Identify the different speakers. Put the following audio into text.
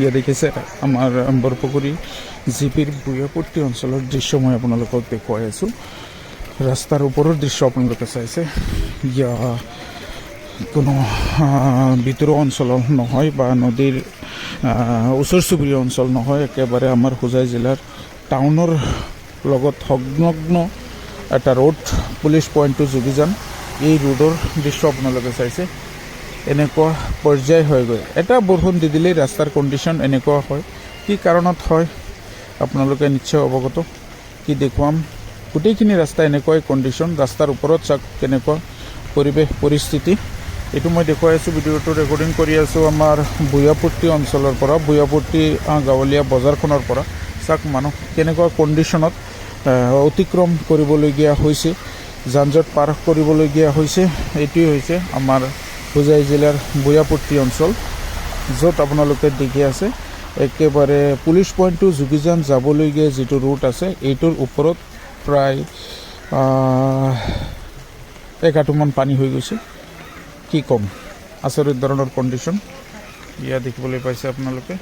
Speaker 1: ইয়া দেখিছে আমাৰ বৰপুখুৰী জিপিৰ বুয়াপট্টি অঞ্চলৰ দৃশ্য মই আপোনালোকক দেখুৱাই আছোঁ। ৰাস্তাৰ ওপৰৰ দৃশ্য আপোনালোকে চাইছে। ইয়া কোনো ভিতৰুৱা অঞ্চল নহয় বা নদীৰ ওচৰ চুবুৰীয়া অঞ্চল নহয়, একেবাৰে আমাৰ হোজাই জিলাৰ টাউনৰ লগত সংলগ্ন এটা road, police point to Jogijan. এই ৰোডৰ দৃশ্য আপোনালোকে চাইছে। এনেকুৱা পৰ্যায় হৈ গৈ এটা বৰষুণ দি দিলেই ৰাস্তাৰ কণ্ডিশ্যন এনেকুৱা হয়। কি কাৰণত হয় আপোনালোকে নিশ্চয় অৱগত। কি দেখুৱাম, গোটেইখিনি ৰাস্তা এনেকুৱাই কণ্ডিশ্যন। ৰাস্তাৰ ওপৰত চাওক কেনেকুৱা পৰিৱেশ পৰিস্থিতি। এইটো মই দেখুৱাই আছোঁ, ভিডিঅ'টো ৰেকৰ্ডিং কৰি আছোঁ আমাৰ বুয়াপট্টি অঞ্চলৰ পৰা, বুয়াপট্টি গাঁৱলীয়া বজাৰখনৰ পৰা। চাওক মানুহ কেনেকুৱা কণ্ডিশ্যনত অতিক্ৰম কৰিবলগীয়া হৈছে, যান জঁট পাৰ কৰিবলগীয়া হৈছে। এইটোৱেই হৈছে আমাৰ হোজাই জিলাৰ বুয়াপট্টি অঞ্চল, য'ত আপোনালোকে দেখি আছে একেবাৰে পুলিচ পইণ্ট টু যোগীজান যাবলগীয়া যিটো ৰুট আছে, এইটোৰ ওপৰত প্ৰায় 1 আঁঠুমান পানী হৈ গৈছে। কি ক'ম, আচৰিত ধৰণৰ কণ্ডিশ্যন ইয়া দেখিবলৈ পাইছে আপোনালোকে।